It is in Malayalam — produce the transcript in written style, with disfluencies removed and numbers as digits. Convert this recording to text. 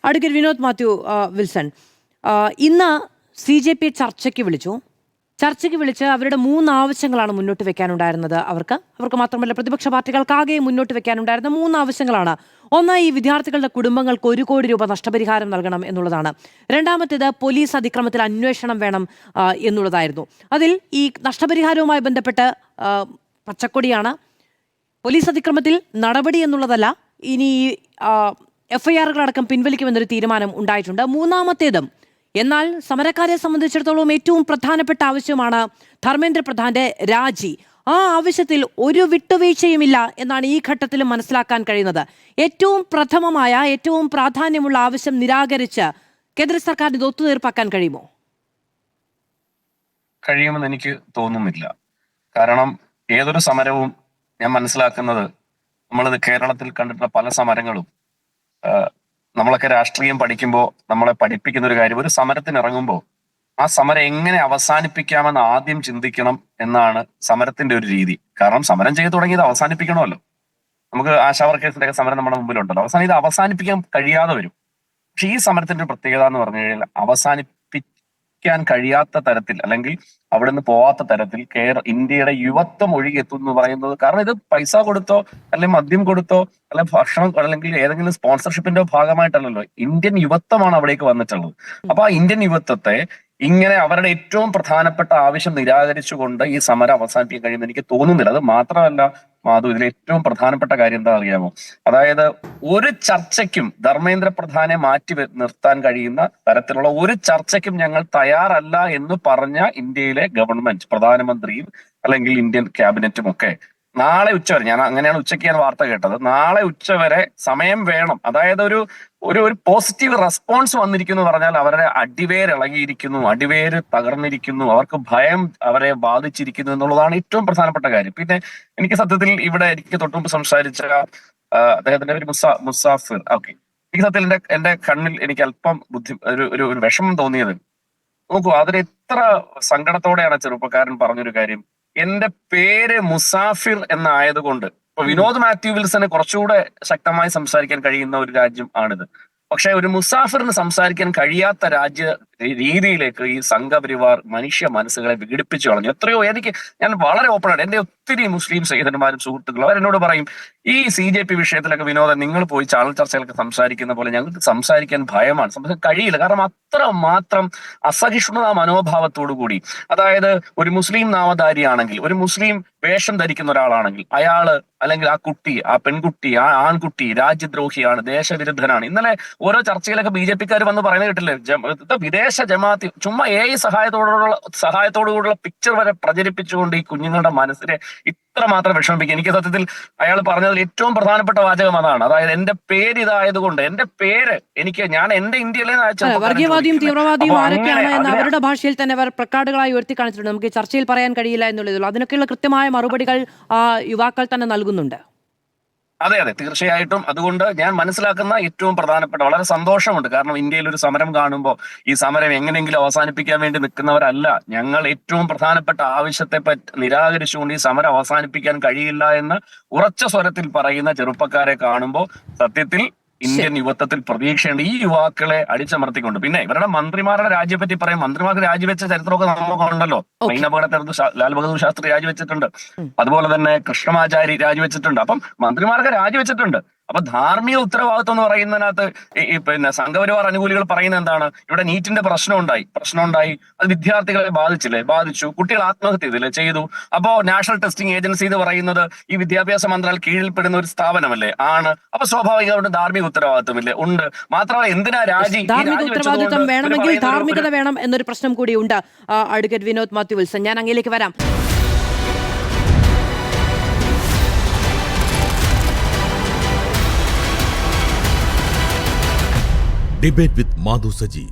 അഡ്വക്കേറ്റ് വിനോദ് മാത്യു വിൽസൺ, ഇന്ന് CJP ചർച്ചയ്ക്ക് വിളിച്ച് അവരുടെ 3 ആവശ്യങ്ങളാണ് മുന്നോട്ട് വെക്കാനുണ്ടായിരുന്നത്. അവർക്ക് മാത്രമല്ല പ്രതിപക്ഷ പാർട്ടികൾക്കാകെ മുന്നോട്ട് വെക്കാനുണ്ടായിരുന്ന 3 ആവശ്യങ്ങളാണ്. ഒന്ന്, ഈ വിദ്യാർത്ഥികളുടെ കുടുംബങ്ങൾക്ക് 1 കോടി രൂപ നഷ്ടപരിഹാരം നൽകണം എന്നുള്ളതാണ്. രണ്ടാമത്തേത്, പോലീസ് അതിക്രമത്തിൽ അന്വേഷണം വേണം എന്നുള്ളതായിരുന്നു. അതിൽ ഈ നഷ്ടപരിഹാരവുമായി ബന്ധപ്പെട്ട് പച്ചക്കൊടിയാണ്. പോലീസ് അതിക്രമത്തിൽ നടപടി എന്നുള്ളതല്ല, ഇനി FIR-കളടക്കം പിൻവലിക്കുമെന്നൊരു തീരുമാനം ഉണ്ടായിട്ടുണ്ട്. മൂന്നാമത്തേതും, എന്നാൽ സമരക്കാരെ സംബന്ധിച്ചിടത്തോളം ഏറ്റവും പ്രധാനപ്പെട്ട ആവശ്യമാണ് ധർമ്മേന്ദ്ര പ്രധാന്റെ രാജി. ആ ആവശ്യത്തിൽ ഒരു വിട്ടുവീഴ്ചയുമില്ല എന്നാണ് ഈ ഘട്ടത്തിൽ മനസ്സിലാക്കാൻ കഴിയുന്നത്. ഏറ്റവും പ്രഥമമായ, ഏറ്റവും പ്രാധാന്യമുള്ള ആവശ്യം നിരാകരിച്ച് കേന്ദ്ര സർക്കാരിന് ഇത് ഒത്തുതീർപ്പാക്കാൻ കഴിയുമെന്ന് എനിക്ക് തോന്നുന്നില്ല. കാരണം ഏതൊരു സമരവും ഞാൻ മനസ്സിലാക്കുന്നത്, നമ്മളിത് കേരളത്തിൽ കണ്ടിട്ടുള്ള പല സമരങ്ങളും, നമ്മളൊക്കെ രാഷ്ട്രീയം പഠിക്കുമ്പോൾ നമ്മളെ പഠിപ്പിക്കുന്ന ഒരു കാര്യം, ഒരു സമരത്തിന് ഇറങ്ങുമ്പോൾ ആ സമരം എങ്ങനെ അവസാനിപ്പിക്കാമെന്ന് ആദ്യം ചിന്തിക്കണം എന്നാണ് സമരത്തിന്റെ ഒരു രീതി. കാരണം സമരം ചെയ്തു തുടങ്ങിയത് അവസാനിപ്പിക്കണമല്ലോ. നമുക്ക് ആശാ വർക്കേഴ്സിന്റെ ഒക്കെ സമരം നമ്മുടെ മുമ്പിലുണ്ടല്ലോ, അവസാനം ഇത് അവസാനിപ്പിക്കാൻ കഴിയാതെ വരും. പക്ഷെ ഈ സമരത്തിന്റെ ഒരു പ്രത്യേകത എന്ന് പറഞ്ഞു കഴിഞ്ഞാൽ അവസാനിപ്പിക്കാൻ കഴിയാത്ത തരത്തിൽ, അല്ലെങ്കിൽ അവിടെ നിന്ന് പോവാത്ത തരത്തിൽ ഇന്ത്യയുടെ യുവത്വം ഒഴുകിയെത്തും എന്ന് പറയുന്നത്. കാരണം ഇത് പൈസ കൊടുത്തോ അല്ലെങ്കിൽ മദ്യം കൊടുത്തോ അല്ലെങ്കിൽ ഭക്ഷണം അല്ലെങ്കിൽ ഏതെങ്കിലും സ്പോൺസർഷിപ്പിന്റെ ഭാഗമായിട്ടല്ലല്ലോ, ഇന്ത്യൻ യുവത്വമാണ് അവിടേക്ക് വന്നിട്ടുള്ളത്. അപ്പൊ ആ ഇന്ത്യൻ യുവത്വത്തെ ഇങ്ങനെ അവരുടെ ഏറ്റവും പ്രധാനപ്പെട്ട ആവശ്യം നിരാകരിച്ചുകൊണ്ട് ഈ സമരം അവസാനിപ്പിക്കാൻ കഴിയുമെന്ന് എനിക്ക് തോന്നുന്നില്ല. അത് മാത്രമല്ല മാധു, ഇതിൽ ഏറ്റവും പ്രധാനപ്പെട്ട കാര്യം എന്താ അറിയാമോ? അതായത് ഒരു ചർച്ചയ്ക്കും ധർമ്മേന്ദ്ര പ്രധാനെ മാറ്റി നിർത്താൻ കഴിയുന്ന തരത്തിലുള്ള ഒരു ചർച്ചയ്ക്കും ഞങ്ങൾ തയ്യാറല്ല എന്ന് പറഞ്ഞ ഇന്ത്യയിലെ ഗവൺമെന്റ്, പ്രധാനമന്ത്രിയും അല്ലെങ്കിൽ ഇന്ത്യൻ ക്യാബിനറ്റും ഒക്കെ നാളെ ഉച്ചവരെ, ഞാൻ അങ്ങനെയാണ് ഉച്ചയ്ക്ക് ഞാൻ വാർത്ത കേട്ടത്, നാളെ ഉച്ചവരെ സമയം വേണം. അതായത് ഒരു പോസിറ്റീവ് റെസ്പോൺസ് വന്നിരിക്കുന്നു പറഞ്ഞാൽ അവരുടെ അടിവേര് ഇളകിയിരിക്കുന്നു, അടിവേര് തകർന്നിരിക്കുന്നു, അവർക്ക് ഭയം അവരെ ബാധിച്ചിരിക്കുന്നു എന്നുള്ളതാണ് ഏറ്റവും പ്രധാനപ്പെട്ട കാര്യം. പിന്നെ എനിക്ക് സത്യത്തിൽ ഇവിടെ എനിക്ക് തൊട്ടുമുമ്പ് സംസാരിച്ച അദ്ദേഹത്തിന്റെ ഒരു മുസാഫിർ, ഓക്കെ, എനിക്ക് സത്യത്തിൽ എന്റെ കണ്ണിൽ എനിക്ക് അല്പം ഒരു വിഷമം തോന്നിയത്, നോക്കൂ, അതിന് എത്ര സങ്കടത്തോടെയാണ് ചെറുപ്പക്കാരൻ പറഞ്ഞൊരു കാര്യം, എന്റെ പേര് മുസാഫിർ എന്നായതുകൊണ്ട്. ഇപ്പൊ വിനോദ് മാത്യു വിൽസന് കുറച്ചുകൂടെ ശക്തമായി സംസാരിക്കാൻ കഴിയുന്ന ഒരു രാജ്യം ആണിത്. പക്ഷെ ഒരു മുസാഫിറിന് സംസാരിക്കാൻ കഴിയാത്ത രീതിയിലേക്ക് ഈ സംഘപരിവാർ മനുഷ്യ മനസ്സുകളെ വിഘടിപ്പിച്ചു കളഞ്ഞു. എത്രയോ, ഞാൻ വളരെ ഓപ്പണാണ്, എന്റെ ഒത്തിരി മുസ്ലിം സഹോദരന്മാരും സുഹൃത്തുക്കളും അവരെന്നോട് പറയും, ഈ CJP വിഷയത്തിലൊക്കെ വിനോദം നിങ്ങൾ പോയി ചാനൽ ചർച്ചകളൊക്കെ സംസാരിക്കുന്ന പോലെ ഞങ്ങൾക്ക് സംസാരിക്കാൻ ഭയമാണ്, സംസാരിക്കാൻ കഴിയില്ല. കാരണം അത്ര മാത്രം അസഹിഷ്ണുതാ മനോഭാവത്തോടു കൂടി, അതായത് ഒരു മുസ്ലിം നാമധാരിയാണെങ്കിൽ, ഒരു മുസ്ലിം വേഷം ധരിക്കുന്ന ഒരാളാണെങ്കിൽ അയാള് അല്ലെങ്കിൽ ആ കുട്ടി, ആ പെൺകുട്ടി, ആ ആൺകുട്ടി രാജ്യദ്രോഹിയാണ്, ദേശവിരുദ്ധനാണ്. ഇന്നലെ ഓരോ ചർച്ചയിലൊക്കെ BJP-ക്കാർ വന്ന് പറയുന്നത് കേട്ടില്ലേ, വിദേശ ജമാഅത്ത് ചുമ്മാ AI സഹായത്തോടുകൂടിയുള്ള പിക്ചർ വരെ പ്രചരിപ്പിച്ചുകൊണ്ട് ഈ കുഞ്ഞുങ്ങളുടെ മനസ്സിനെ ഇത്രമാത്രം വിഷമിപ്പിക്കുക. എനിക്ക് സത്യത്തിൽ അയാൾ പറഞ്ഞതിൽ ഏറ്റവും പ്രധാനപ്പെട്ട വാചകം അതാണ്. അതായത് എന്റെ പേര് ഇതായതുകൊണ്ട്, എന്റെ പേര് ഞാൻ എന്റെ ഇന്ത്യയിലെ വർഗീയവാദിയും തീവ്രവാദിയും ആരൊക്കെയാണ് എന്ന് അവരുടെ ഭാഷയിൽ തന്നെ അവർ പ്രക്കാർഡുകളായി ഉയർത്തി കാണിച്ചിട്ടുണ്ട്. നമുക്ക് ചർച്ചയിൽ പറയാൻ കഴിയില്ല എന്നുള്ളതുള്ളൂ. അതിനൊക്കെയുള്ള കൃത്യമായ മറുപടികൾ യുവാക്കൾ തന്നെ നൽകുന്നുണ്ട്. അതെ, തീർച്ചയായിട്ടും. അതുകൊണ്ട് ഞാൻ മനസ്സിലാക്കുന്ന ഏറ്റവും പ്രധാനപ്പെട്ട, വളരെ സന്തോഷമുണ്ട്. കാരണം ഇന്ത്യയിൽ ഒരു സമരം കാണുമ്പോൾ ഈ സമരം എങ്ങനെയെങ്കിലും അവസാനിപ്പിക്കാൻ വേണ്ടി നിൽക്കുന്നവരല്ല ഞങ്ങൾ. ഏറ്റവും പ്രധാനപ്പെട്ട ആവശ്യത്തെ നിരാകരിച്ചുകൊണ്ട് ഈ സമരം അവസാനിപ്പിക്കാൻ കഴിയില്ല എന്ന് ഉറച്ച സ്വരത്തിൽ പറയുന്ന ചെറുപ്പക്കാരെ കാണുമ്പോൾ സത്യത്തിൽ ഇന്ത്യൻ യുവത്വത്തിൽ പ്രതീക്ഷയുണ്ട്. ഈ യുവാക്കളെ അടിച്ചമർത്തിക്കൊണ്ട്, പിന്നെ ഇവരുടെ മന്ത്രിമാരുടെ രാജിയെപ്പറ്റി പറയും, മന്ത്രിമാർക്ക് രാജിവെച്ച ചരിത്രമൊക്കെ നമുക്കുണ്ടല്ലോ. മെയിൻ അപകടത്തിൽ ലാൽ ബഹദൂർ ശാസ്ത്രി രാജിവെച്ചിട്ടുണ്ട്, അതുപോലെ തന്നെ കൃഷ്ണമാചാരി രാജിവെച്ചിട്ടുണ്ട്. അപ്പം മന്ത്രിമാർക്ക് രാജിവെച്ചിട്ടുണ്ട്. അപ്പൊ ധാർമ്മിക ഉത്തരവാദിത്വം എന്ന് പറയുന്നതിനകത്ത് പിന്നെ സംഘപരിവാർ അനുകൂലികൾ പറയുന്നത് എന്താണ്, ഇവിടെ നീറ്റിന്റെ പ്രശ്നം ഉണ്ടായി, അത് വിദ്യാർത്ഥികളെ ബാധിച്ചു, കുട്ടികൾ ആത്മഹത്യ ചെയ്തു. അപ്പോ നാഷണൽ ടെസ്റ്റിംഗ് ഏജൻസി എന്ന് പറയുന്നത് ഈ വിദ്യാഭ്യാസ മന്ത്രാലയം കീഴിൽപ്പെടുന്ന ഒരു സ്ഥാപനമല്ലേ, ആണ്. അപ്പൊ സ്വാഭാവികമായിട്ടും ധാർമ്മിക ഉത്തരവാദിത്വമില്ലേ, ഉണ്ട്. മാത്രമല്ല എന്തിനാ ധാർമ്മിക ഉത്തരവാദിത്വം വേണമെങ്കിൽ ധാർമ്മികത വേണം എന്നൊരു പ്രശ്നം കൂടിയുണ്ട്. അഡ്വക്കേറ്റ് വിനോദ് മാത്യു വിൽസൺ, ഞാൻ അങ്ങയിലേക്ക് വരാം. Debate with Madhu Saji.